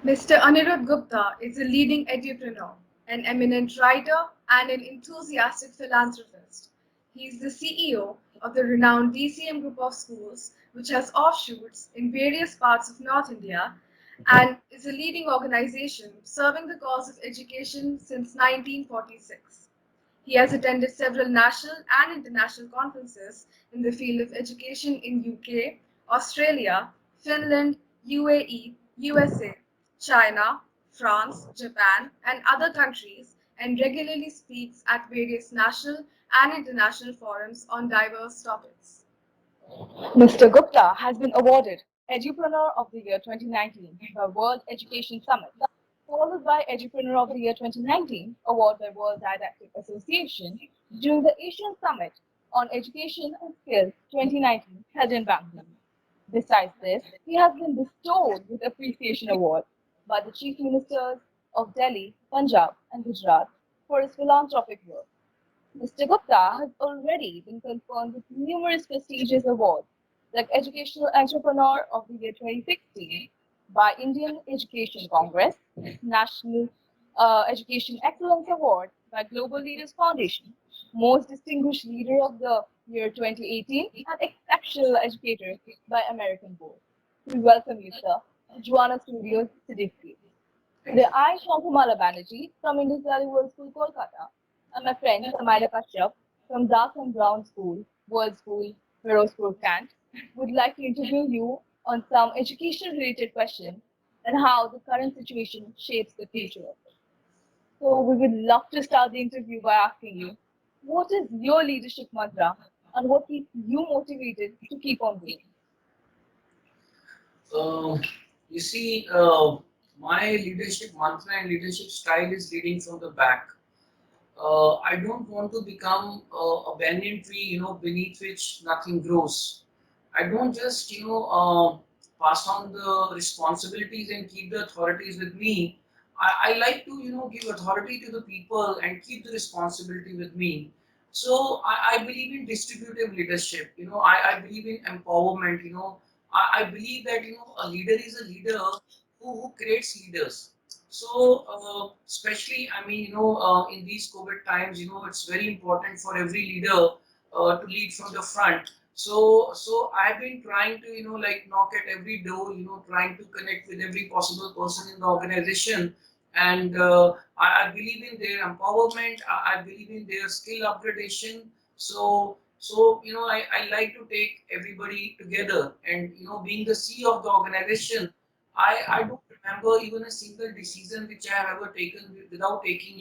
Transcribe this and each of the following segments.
Mr. Anirudh Gupta is a leading entrepreneur, an eminent writer, and an enthusiastic philanthropist. He is the CEO of the renowned DCM Group of Schools, which has offshoots in various parts of North India and is a leading organization serving the cause of education since 1946. He has attended several national and international conferences in the field of education in UK, Australia, Finland, UAE, USA, China, France, Japan, and other countries, and regularly speaks at various national and international forums on diverse topics. Mr. Gupta has been awarded Edupreneur of the Year 2019 by World Education Summit, followed by Edupreneur of the Year 2019 award by World Didactic Association during the Asian Summit on Education and Skills 2019 held in Bangalore. Besides this, he has been bestowed with Appreciation Award by the Chief Ministers of Delhi, Punjab, and Gujarat for his philanthropic work. Mr. Gupta has already been confirmed with numerous prestigious awards like Educational Entrepreneur of the Year 2016 by Indian Education Congress, National Education Excellence Award by Global Leaders Foundation, Most Distinguished Leader of the Year 2018, and Exceptional Educator by American Board. We welcome you, sir, to Juana Studios, Siddiqui. Today, I, Shankamala Banerjee from Indus Valley World School, Kolkata, and my friend Samaida Kashyap from Dark and Brown School, World School, Firozpur, Kant, would like to interview you on some education related questions and how the current situation shapes the future of it. So, we would love to start the interview by asking you, what is your leadership mantra and what keeps you motivated to keep on going? Uh, you see, my leadership mantra and leadership style is leading from the back. I don't want to become a banyan tree, beneath which nothing grows. I don't just, pass on the responsibilities and keep the authorities with me. I like to, give authority to the people and keep the responsibility with me. So I believe in distributive leadership. I believe in empowerment. I believe that, a leader is a leader who creates leaders. So, especially, I mean, in these COVID times, it's very important for every leader to lead from the front. So I've been trying to, like knock at every door, trying to connect with every possible person in the organization. And I believe in their empowerment. I believe in their skill upgradation. So I like to take everybody together. And, being the CEO of the organization, I don't remember even a single decision which I have ever taken without taking,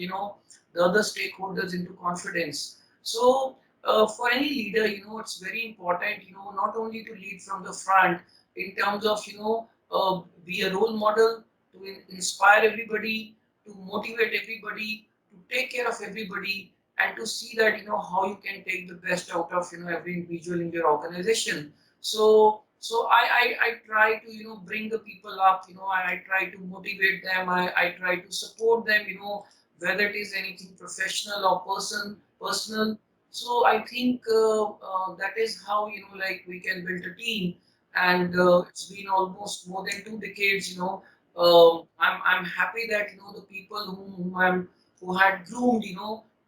the other stakeholders into confidence. So for any leader, it's very important, not only to lead from the front in terms of, be a role model, to inspire everybody, to motivate everybody, to take care of everybody, and to see that, how you can take the best out of, every individual in your organization. So I try to, bring the people up, I try to motivate them, I try to support them, whether it is anything professional or personal. So I think that is how, like we can build a team. And it's been almost more than 2 decades. I'm happy that, the people who had groomed,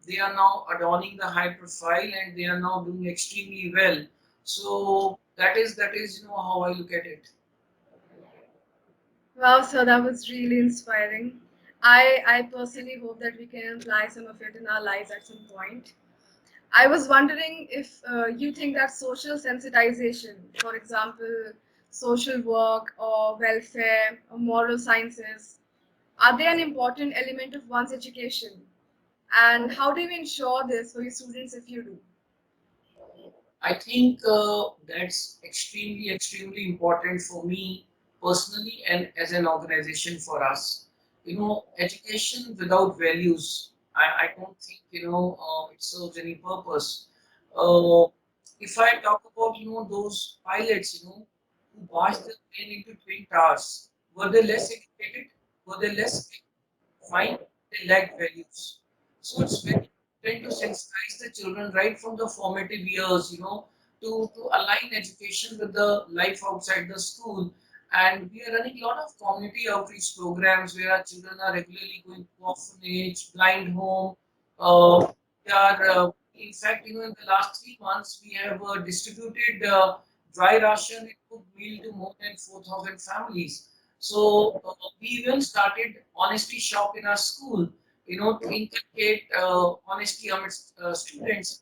they are now adorning the high profile and they are now doing extremely well. So that is how I look at it. Wow, so that was really inspiring. I personally hope that we can apply some of it in our lives at some point. I was wondering if you think that social sensitization, for example, social work or welfare or moral sciences, are they an important element of one's education? And how do you ensure this for your students if you do? I think that's extremely important for me personally and as an organization for us. Education without values, I don't think, it serves any purpose. Uh, if I talk about, those pilots, who bashed the plane into twin towers, were they less educated? Were they less fine? They lacked values. So it's very important to sensitize the children right from the formative years, to align education with the life outside the school. And we are running a lot of community outreach programs where our children are regularly going to orphanage, blind home. We are, in fact, in the last 3 months, we have distributed dry ration and cooked meal to more than 4,000 families. So we even started honesty shop in our school, to inculcate honesty amidst students.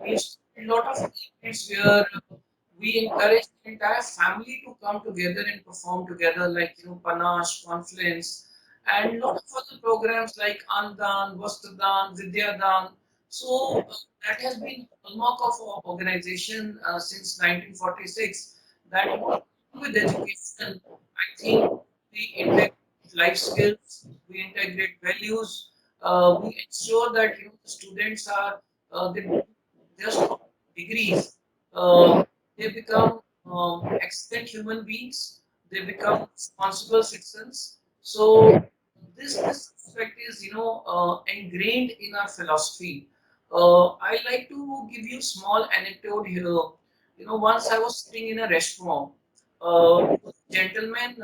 We started a lot of events where we encourage the entire family to come together and perform together, like Panache, Confluence, and a lot of other programs like Andan, Vastradan, Vidyadan. So that has been hallmark of our organization since 1946. That with education, I think we integrate life skills, we integrate values, we ensure that the students are they just degrees. Uh, they become excellent human beings. They become responsible citizens. So this aspect is ingrained in our philosophy. I like to give you a small anecdote here. Once I was sitting in a restaurant. Gentleman,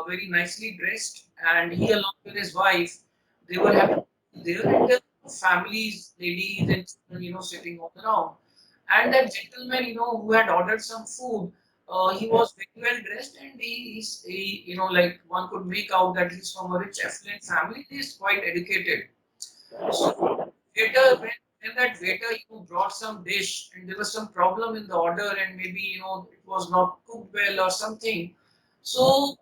very nicely dressed, and he along with his wife, they were having there, and their families, ladies and children, sitting all around. And that gentleman, who had ordered some food, he was very well dressed, and like one could make out that he's from a rich, affluent family. He's quite educated. So waiter, when that waiter brought some dish and there was some problem in the order and maybe it was not cooked well or something. So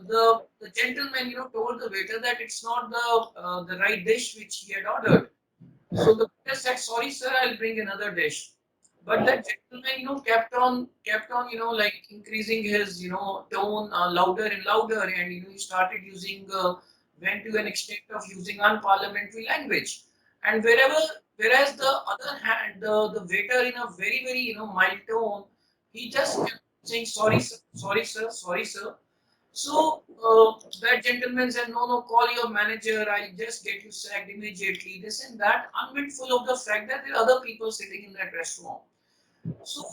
the gentleman told the waiter that it's not the right dish which he had ordered. So the waiter said, "Sorry, sir, I'll bring another dish." But that gentleman, kept on, like increasing his, tone louder and louder, and he started using, went to an extent of using unparliamentary language. And whereas the other hand, the waiter in a very very mild tone, he just kept saying, "Sorry, sir, sorry, sir, sorry, sir." So that gentleman said, "No, no, call your manager. I'll just get you sacked immediately." This and that, unmindful of the fact that there are other people sitting in that restaurant. So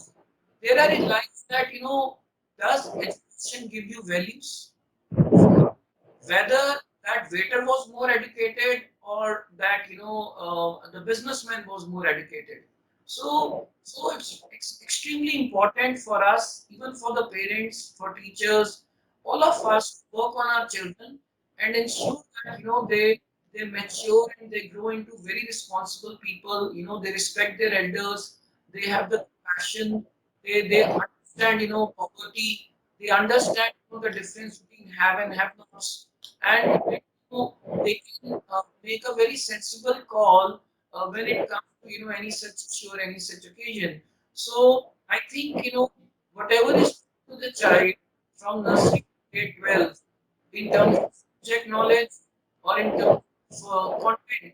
there are in life that does education give you values? Whether that waiter was more educated or that the businessman was more educated. So it's extremely important for us, even for the parents, for teachers, all of us to work on our children and ensure that they mature and they grow into very responsible people. They respect their elders, they have the passion, they understand poverty, they understand the difference between have and have nots, and they can make a very sensible call when it comes to any such issue or any such occasion. So I think whatever is to the child from nursery to grade 12 in terms of subject knowledge or in terms of content,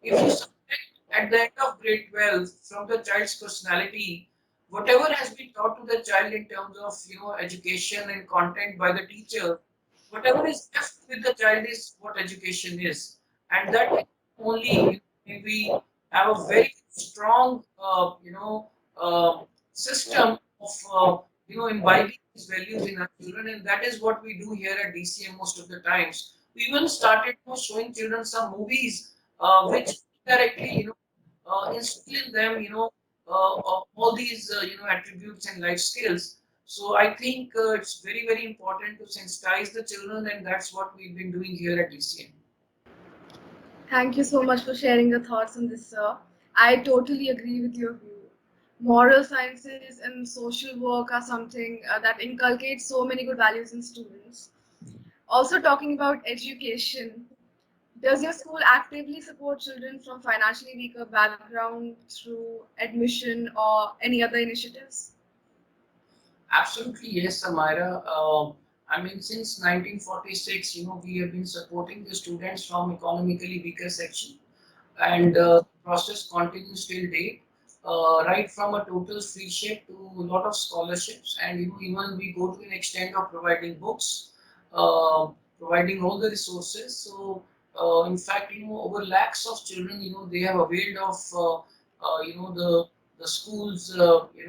if you subject at the end of grade 12 from the child's personality, whatever has been taught to the child in terms of education and content by the teacher, whatever is left with the child is what education is. And that only when we have a very strong system of imbibing these values in our children, and that is what we do here at DCM most of the times. We even started showing children some movies which directly instill in them all these attributes and life skills. So I think it's very very important to sensitize the children, and that's what we've been doing here at DCM. Thank you so much for sharing your thoughts on this, sir. I totally agree with your view. Moral sciences and social work are something that inculcates so many good values in students. Also, talking about education, does your school actively support children from financially weaker background through admission or any other initiatives? Absolutely, yes, Amira. I mean, since 1946, we have been supporting the students from economically weaker section, and the process continues till date. Right from a total free ship to a lot of scholarships, and even we go to an extent of providing books, uh, providing all the resources. So, in fact, over lakhs of children, they have availed of, the the schools,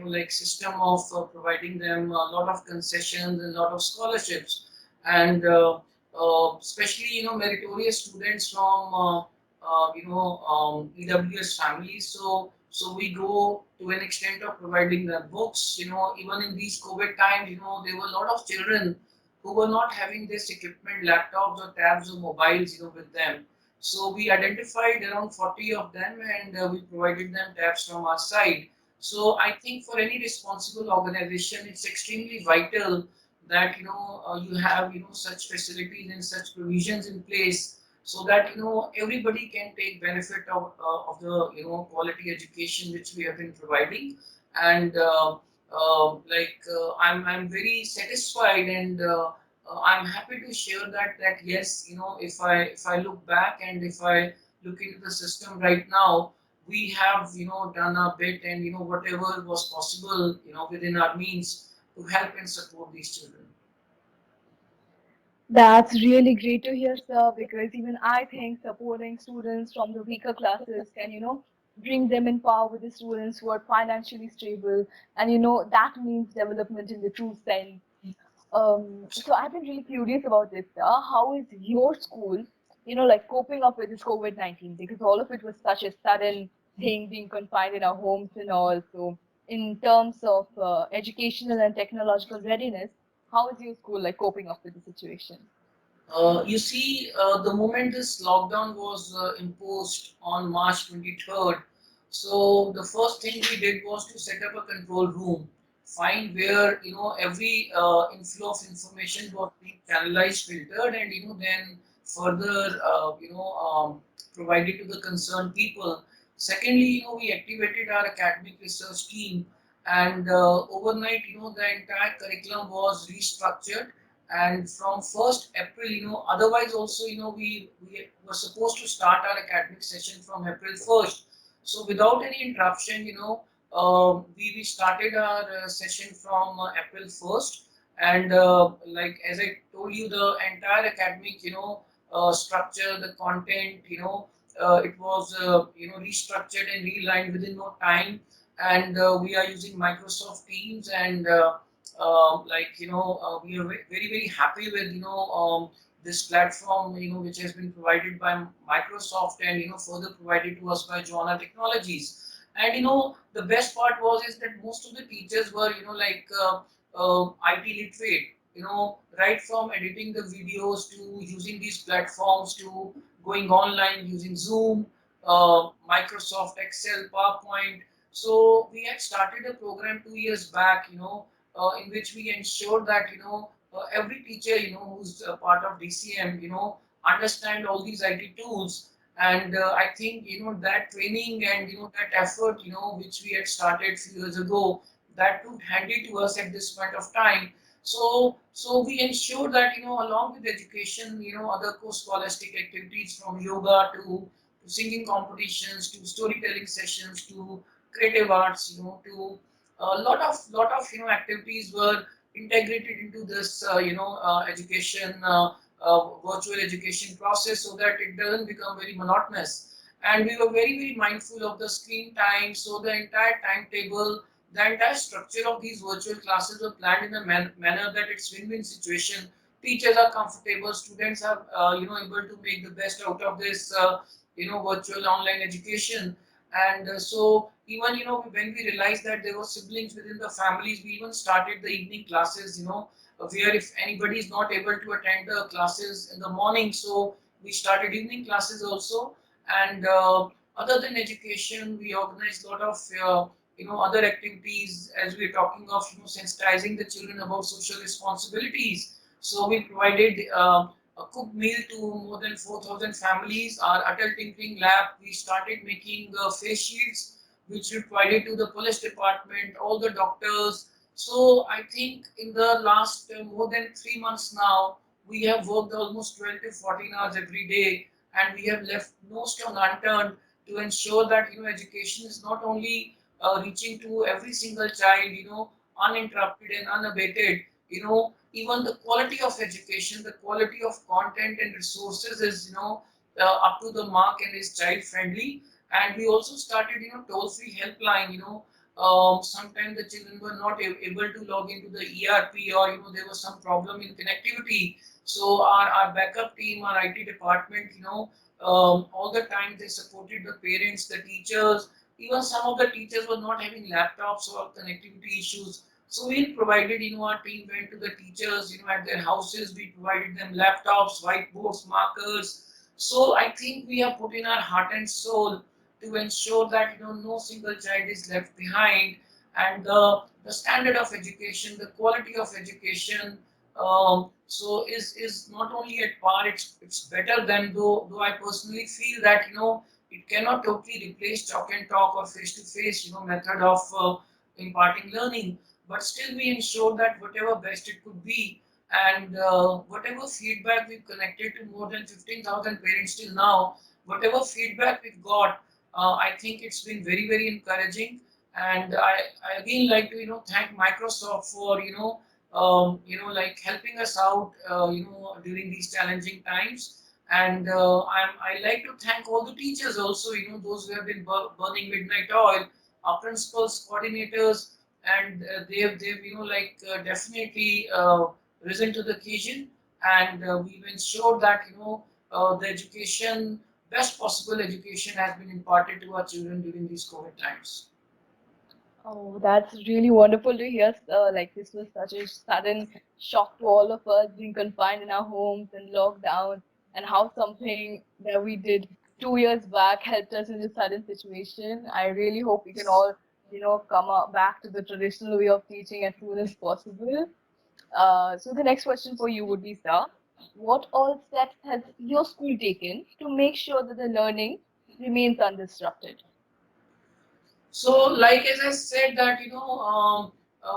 like system of providing them a lot of concessions and a lot of scholarships, and especially meritorious students from EWS families. So we go to an extent of providing them books. Even in these COVID times, there were a lot of children who were not having this equipment, laptops or tabs or mobiles, with them. So we identified around 40 of them, and we provided them tabs from our side. So I think for any responsible organization, it's extremely vital that you have such facilities and such provisions in place, so that everybody can take benefit of the quality education which we have been providing. And I'm very satisfied, and I'm happy to share that yes, if I look back and if I look into the system right now, we have done a bit, and whatever was possible within our means to help and support these children. That's really great to hear, sir, because even I think supporting students from the weaker classes can, bring them in par with the students who are financially stable. And, that means development in the true sense. So I've been really curious about this, sir. How is your school, like coping up with this COVID-19? Because all of it was such a sudden thing, being confined in our homes and all. So in terms of educational and technological readiness, how is your school like coping up with the situation? You see, the moment this lockdown was imposed on March 23rd, so the first thing we did was to set up a control room, find where every inflow of information was being channelized, filtered, and then further provided to the concerned people. Secondly, we activated our academic research team, and overnight, the entire curriculum was restructured, and from 1st April, otherwise also, we were supposed to start our academic session from April 1st. So without any interruption, we started our session from April 1st. And like as I told you, the entire academic, structure, the content, it was, restructured and realigned within no time. And we are using Microsoft Teams, and we are very very happy with this platform which has been provided by Microsoft, and further provided to us by Joanna Technologies. And the best part was is that most of the teachers were IT literate, right from editing the videos to using these platforms to going online using Zoom, Microsoft Excel, PowerPoint. So we had started a program 2 years back, in which we ensure that every teacher who's a part of DCM understand all these IT tools. And I think that training and that effort which we had started few years ago, that proved handy to us at this point of time. So we ensure that along with education, other co-scholastic activities from yoga to singing competitions to storytelling sessions to creative arts, to a lot of activities were integrated into this education virtual education process, so that it doesn't become very monotonous. And we were very very mindful of the screen time, so the entire timetable, the entire structure of these virtual classes were planned in a manner that it's win-win situation. Teachers are comfortable, students are able to make the best out of this virtual online education. And so even when we realized that there were siblings within the families, we even started the evening classes, where if anybody is not able to attend the classes in the morning, so we started evening classes also. And other than education, we organized a lot of other activities, as we're talking of sensitizing the children about social responsibilities. So we provided a cooked meal to more than 4,000 families. Our Atal Tinkering Lab, we started making face shields, which we provided to the police department, all the doctors. So I think in the last more than 3 months now, we have worked almost 12 to 14 hours every day, and we have left no stone unturned to ensure that education is not only reaching to every single child, uninterrupted and unabated. Even the quality of education, the quality of content and resources is up to the mark and is child friendly. And we also started toll free helpline, sometimes the children were not able to log into the ERP, or there was some problem in connectivity. So our backup team, our IT department, all the time they supported the parents, the teachers. Even some of the teachers were not having laptops or connectivity issues. So we provided, our team went to the teachers, at their houses. We provided them laptops, whiteboards, markers. So I think we have put in our heart and soul to ensure that no single child is left behind, and the standard of education, the quality of education, so is not only at par, it's better than, though I personally feel that it cannot totally replace chalk and talk or face to face method of imparting learning, but still we ensure that whatever best it could be, and whatever feedback we've connected to more than 15,000 parents till now, whatever feedback we've got, I think it's been very, very encouraging. And I again like to, thank Microsoft for, like helping us out, during these challenging times. And I like to thank all the teachers also, those who have been burning midnight oil, our principals, coordinators, and they've, definitely risen to the occasion. And we've ensured that, the education, best possible education has been imparted to our children during these COVID times. Oh, that's really wonderful to hear. Like this was such a sudden shock to all of us being confined in our homes and locked down, and how something that we did 2 years back helped us in this sudden situation. I really hope we can all, come back to the traditional way of teaching as soon as possible. So the next question for you would be, sir, what all steps has your school taken to make sure that the learning remains undisrupted? So, like as I said that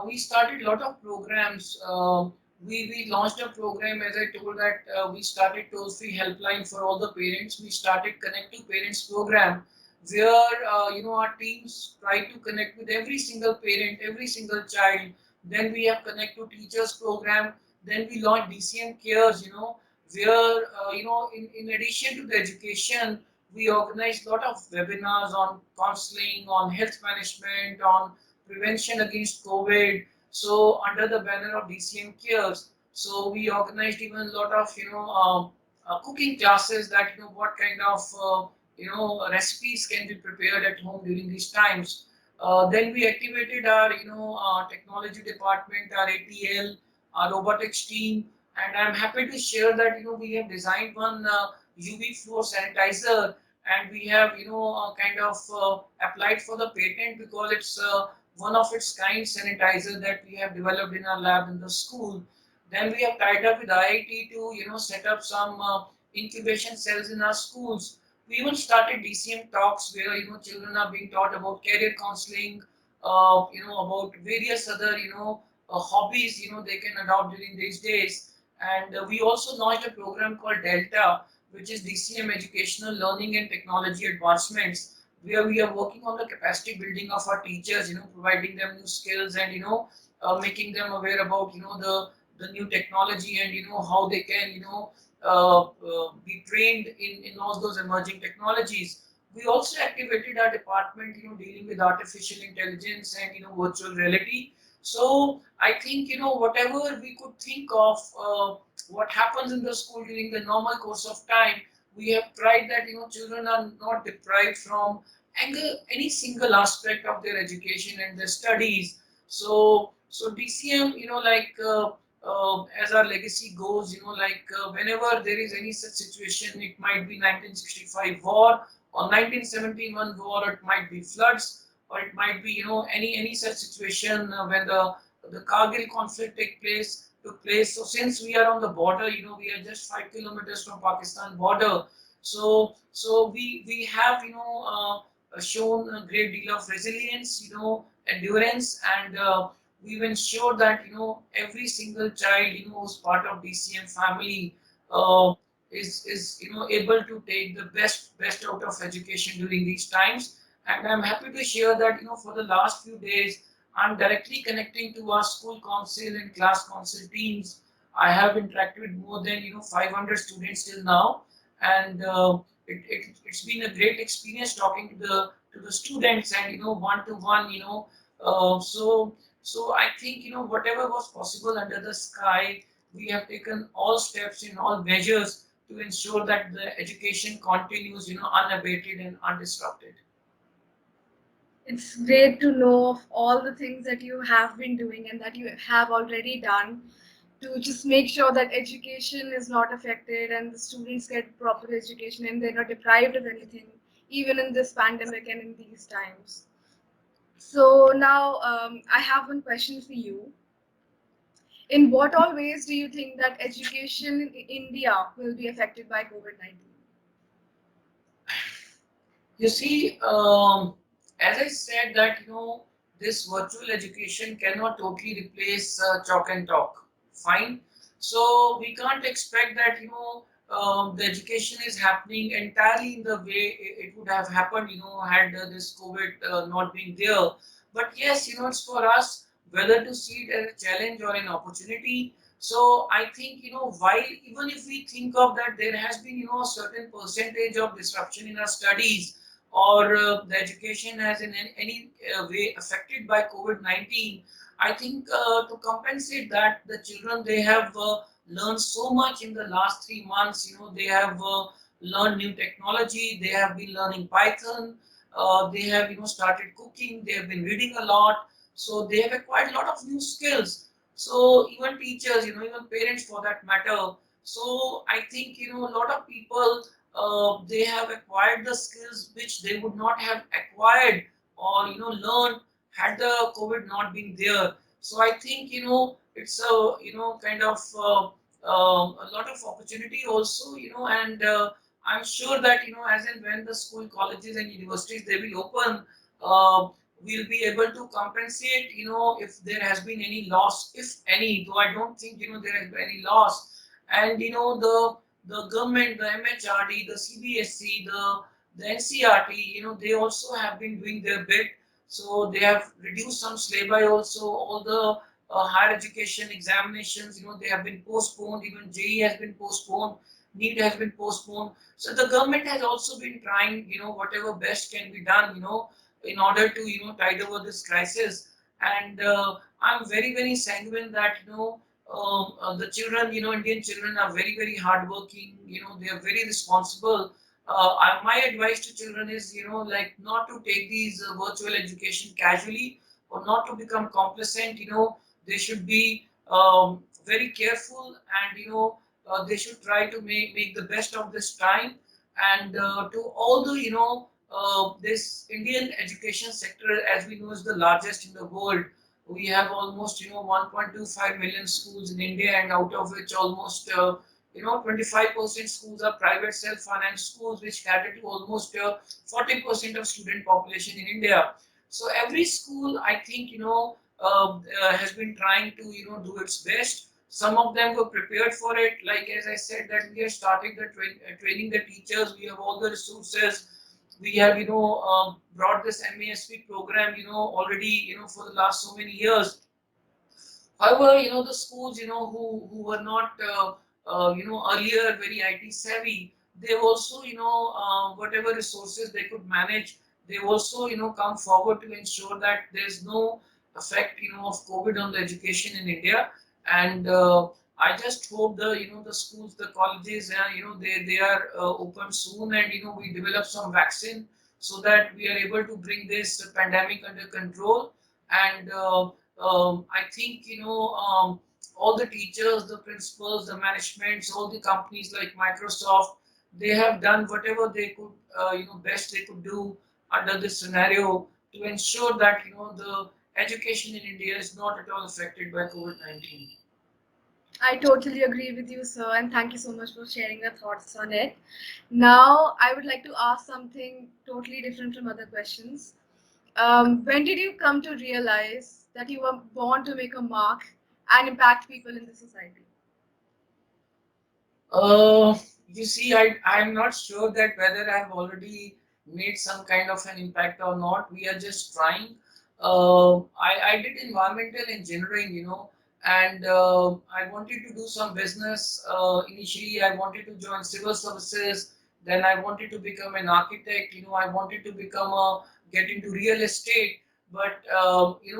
we started a lot of programs. We launched a program, as I told, that we started toll-free helpline for all the parents. We started Connect to Parents program, where our teams try to connect with every single parent, every single child. Then we have Connect to Teachers program. Then we launched DCM Cares, where in addition to the education, we organized a lot of webinars on counseling, on health management, on prevention against COVID. So under the banner of DCM Cares, so we organized even a lot of cooking classes, that what kind of recipes can be prepared at home during these times. Then we activated our technology department, our ATL, our robotics team, and I'm happy to share that we have designed one UV floor sanitizer, and we have kind of applied for the patent, because it's one of its kind sanitizer that we have developed in our lab in the school. Then we have tied up with IIT to set up some incubation cells in our schools. We even started DCM talks, where children are being taught about career counseling, about various other hobbies they can adopt during these days. And we also launched a program called Delta, which is DCM Educational Learning and Technology Advancements, where we are working on the capacity building of our teachers, providing them new skills, and making them aware about the new technology, and how they can be trained in all those emerging technologies. We also activated our department, dealing with artificial intelligence and virtual reality. So I think whatever we could think of, what happens in the school during the normal course of time, we have tried that children are not deprived from any single aspect of their education and their studies. So DCM, as our legacy goes, whenever there is any such situation, it might be 1965 war, or 1971 war, or it might be floods, or it might be any such situation when the Kargil conflict took place. So since we are on the border, we are just 5 kilometers from Pakistan border. So we have shown a great deal of resilience, endurance, and we've ensured that every single child who's part of DCM family uh, is able to take the best out of education during these times. And I'm happy to share that for the last few days, I'm directly connecting to our school council and class council teams. I have interacted with more than 500 students till now, and it's been a great experience talking to the students, and one to one So I think whatever was possible under the sky, we have taken all steps in all measures to ensure that the education continues unabated and undisrupted. It's great to know of all the things that you have been doing and that you have already done to just make sure that education is not affected and the students get proper education and they're not deprived of anything, even in this pandemic and in these times. So now I have one question for you. In what all ways do you think that education in India will be affected by COVID-19? You see, as I said that this virtual education cannot totally replace chalk and talk. Fine. So we can't expect that the education is happening entirely in the way it would have happened had this COVID not been there. But yes, it's for us whether to see it as a challenge or an opportunity. So I think while even if we think of that there has been a certain percentage of disruption in our studies, or the education has in any way affected by COVID-19, I think to compensate that, the children, they have learned so much in the last 3 months. They have learned new technology, they have been learning Python, they have started cooking, they have been reading a lot, so they have acquired a lot of new skills. So even teachers, even parents for that matter. So I think a lot of people, they have acquired the skills which they would not have acquired or learned had the COVID not been there. So I think it's a kind of a lot of opportunity also, and I'm sure that as and when the school, colleges, and universities, they will open, uh, we'll be able to compensate if there has been any loss, if any, though I don't think there has been any loss. And the government, the MHRD, the CBSE, the NCRT, they also have been doing their bit. So they have reduced some syllabi also. All the higher education examinations, they have been postponed. Even JEE has been postponed. NEET has been postponed. So the government has also been trying, whatever best can be done, in order to, tide over this crisis. And I'm very, very sanguine that, the children, Indian children are very, very hardworking. They are very responsible. My advice to children is, like not to take these virtual education casually or not to become complacent. They should be very careful, and they should try to make the best of this time. And to all the this Indian education sector, as we know, is the largest in the world. We have almost 1.25 million schools in India, and out of which almost 25% schools are private self-financed schools, which cater to almost 40% of student population in India. So every school, I think, has been trying to do its best. Some of them were prepared for it. Like as I said, that we are starting the training the teachers. We have all the resources. We have brought this MASP program already for the last so many years. However, the schools, who were not, earlier very IT savvy, they've also, whatever resources they could manage, they also, come forward to ensure that there's no effect, of COVID on the education in India. And I just hope the schools, the colleges, they are open soon, and, we develop some vaccine so that we are able to bring this pandemic under control. And I think all the teachers, the principals, the managements, all the companies like Microsoft, they have done whatever they could, best they could do under this scenario to ensure that the education in India is not at all affected by COVID-19. I totally agree with you, sir, and thank you so much for sharing your thoughts on it. Now, I would like to ask something totally different from other questions. When did you come to realize that you were born to make a mark and impact people in the society? Uh, you see, I'm not sure that whether I've already made some kind of an impact or not. We are just trying. I did environmental engineering, and I wanted to do some business. Initially, I wanted to join civil services. Then I wanted to become an architect. I wanted to get into real estate. but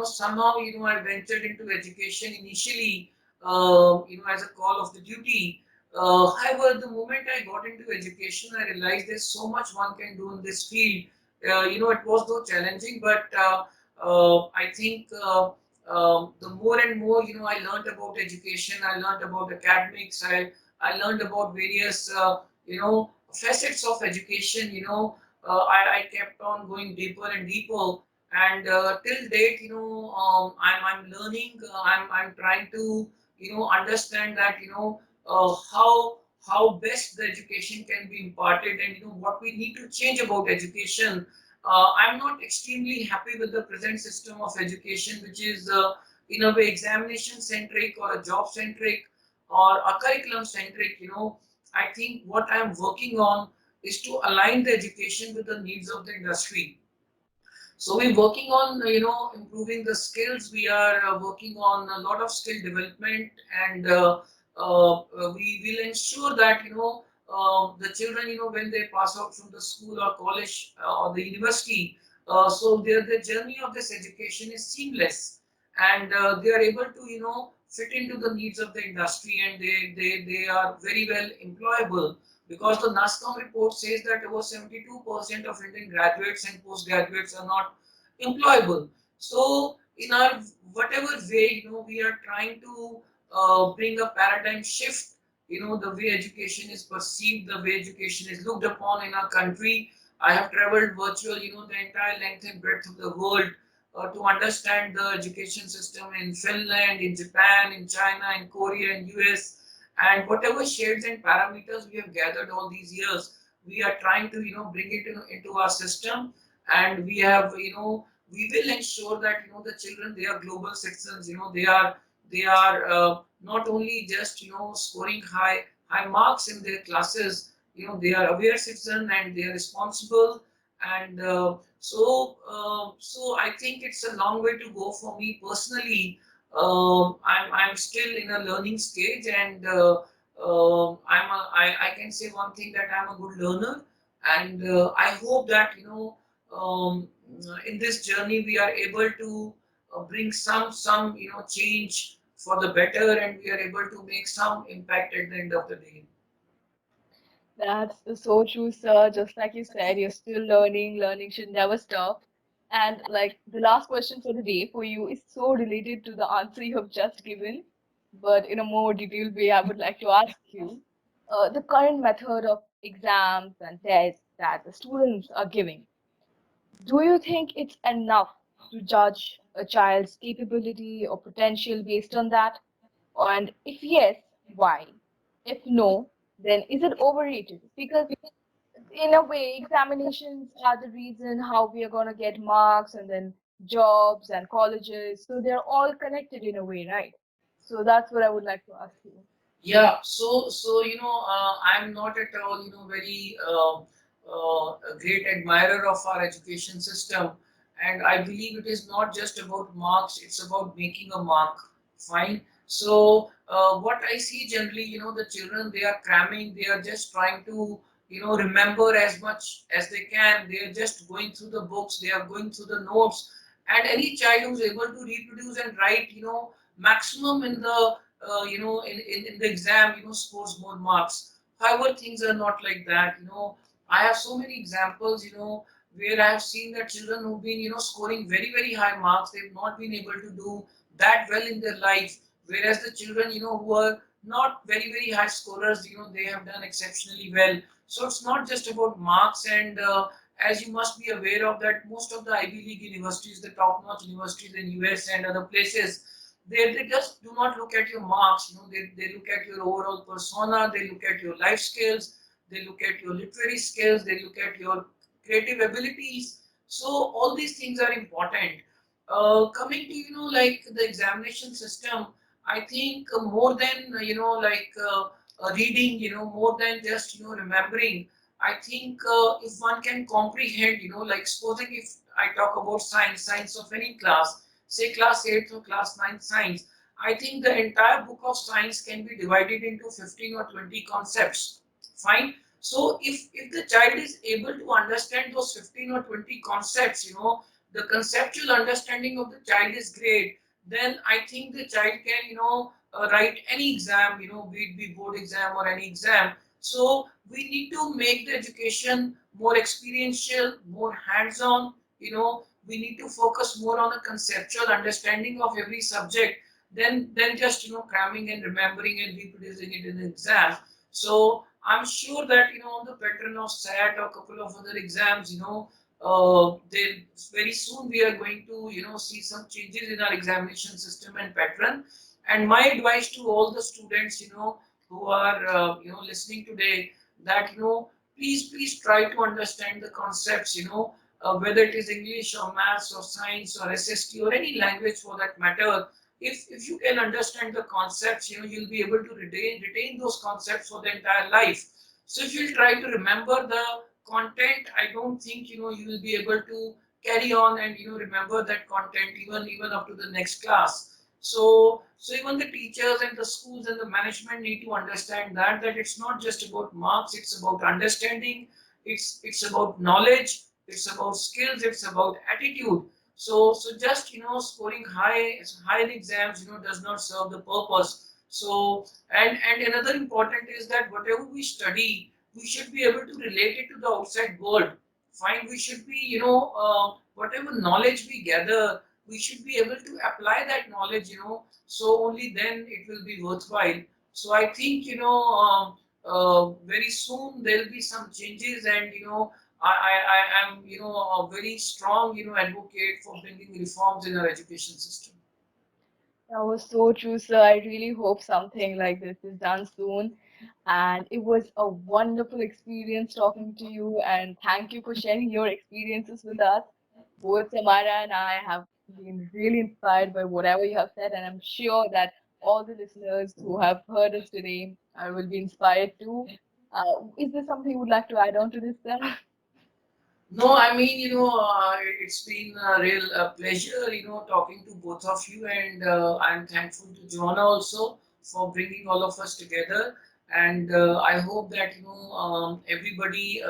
somehow I ventured into education initially, as a call of the duty. However, the moment I got into education, I realized there's so much one can do in this field. It was though challenging, but I think the more and more I learned about education, I learned about academics, I learned about various facets of education. I kept on going deeper and deeper, and till date, I'm learning. I'm trying to understand that how best the education can be imparted, and what we need to change about education. I'm not extremely happy with the present system of education, which is in a way examination centric or a job centric or a curriculum centric. I think what I'm working on is to align the education with the needs of the industry. So we're working on improving the skills. We are working on a lot of skill development, and we will ensure that the children when they pass out from the school or college or the university, so their journey of this education is seamless, and they are able to fit into the needs of the industry, and they are very well employable, because the NASCOM report says that over 72% of Indian graduates and postgraduates are not employable. So, in our whatever way, we are trying to bring a paradigm shift. The way education is perceived, the way education is looked upon in our country. I have traveled virtual, the entire length and breadth of the world to understand the education system in Finland, in Japan, in China, in Korea, in US, and whatever shades and parameters we have gathered all these years, we are trying to bring it into our system, and we have we will ensure that the children, they are global citizens. They are not only just scoring high marks in their classes. They are aware citizen, and they are responsible, and so I think it's a long way to go for me personally. I'm still in a learning stage, and I can say one thing, that I'm a good learner, and I hope that in this journey we are able to bring some change for the better, and we are able to make some impact at the end of the day. That's so true, sir. Just like you said, you're still learning. Learning should never stop. And like the last question for the day for you is so related to the answer you have just given, but in a more detailed way, I would like to ask you, the current method of exams and tests that the students are giving, do you think it's enough to judge a child's capability or potential based on that? And if yes, why? If no, then is it overrated? Because in a way, examinations are the reason how we are going to get marks and then jobs and colleges. So they're all connected in a way, right? So that's what I would like to ask you. Yeah, so I'm not at all very a great admirer of our education system, and I believe it is not just about marks; it's about making a mark. Fine. So what I see generally, the children, they are cramming, they are just trying to remember as much as they can. They are just going through the books, they are going through the notes, and any child who's able to reproduce and write maximum in the in the exam, scores more marks. However, things are not like that. I have so many examples, where I have seen that children who've been, scoring very, very high marks, they've not been able to do that well in their life. Whereas the children, who are not very, very high scorers, they have done exceptionally well. So it's not just about marks, and as you must be aware of that, most of the Ivy League universities, the top-notch universities in US and other places, they just do not look at your marks. They look at your overall persona, they look at your life skills, they look at your literary skills, they look at your creative abilities. So all these things are important. Coming to like the examination system, I think more than reading, more than just remembering. I think if one can comprehend, like supposing if I talk about science of any class, say class 8th or class 9th science, I think the entire book of science can be divided into 15 or 20 concepts. Fine. So if the child is able to understand those 15 or 20 concepts, the conceptual understanding of the child is great, then I think the child can, write any exam, be it be board exam or any exam. So we need to make the education more experiential, more hands-on. We need to focus more on the conceptual understanding of every subject than just cramming and remembering and reproducing it in the exam. So I'm sure that on the pattern of SAT or a couple of other exams, they very soon we are going to see some changes in our examination system and pattern. And my advice to all the students who are listening today, that please try to understand the concepts, whether it is English or maths or science or SST or any language for that matter. If you can understand the concepts, you'll be able to retain those concepts for the entire life. So if you try to remember the content, I don't think you will be able to carry on and remember that content even up to the next class. So even the teachers and the schools and the management need to understand that it's not just about marks, it's about understanding, it's about knowledge, it's about skills, it's about attitude. So just scoring high in exams does not serve the purpose. So and another important is that whatever we study, we should be able to relate it to the outside world. Fine, we should be whatever knowledge we gather, we should be able to apply that knowledge. So only then it will be worthwhile. So I think very soon there will be some changes, and I am a very strong advocate for bringing reforms in our education system. That was so true, sir. I really hope something like this is done soon. And it was a wonderful experience talking to you. And thank you for sharing your experiences with us. Both Samara and I have been really inspired by whatever you have said. And I'm sure that all the listeners who have heard us today will be inspired too. Is there something you would like to add on to this, sir? No, I mean, it's been a real pleasure, talking to both of you, and I'm thankful to Joanna also for bringing all of us together. And I hope that, everybody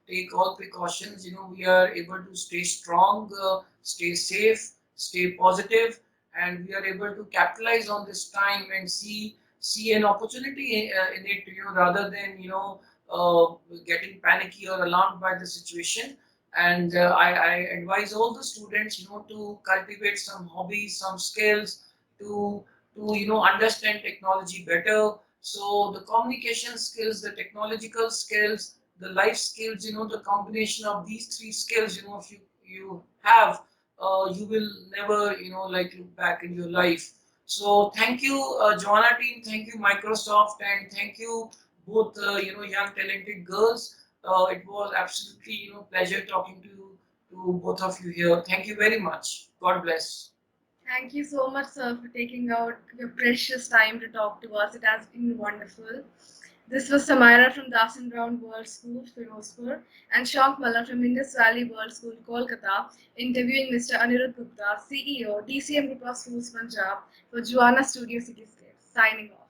take all precautions. We are able to stay strong, stay safe, stay positive, and we are able to capitalize on this time and see an opportunity in it, rather than, getting panicky or alarmed by the situation. And I advise all the students, to cultivate some hobbies, some skills, to understand technology better. So the communication skills, the technological skills, the life skills, the combination of these three skills, if you have, you will never like look back in your life. So thank you, Joanna team, thank you Microsoft, and thank you both young talented girls. It was absolutely pleasure talking to both of you here. Thank you very much. God bless. Thank you so much, sir, for taking out your precious time to talk to us. It has been wonderful. This was Samira from Dasan Brown World School, Firozpur, and Shank Malla from Indus Valley World School, Kolkata, interviewing Mr. Anirudh Gupta, CEO, DCM Group of Schools, Punjab, for Juana Studio Cityscape. Signing off.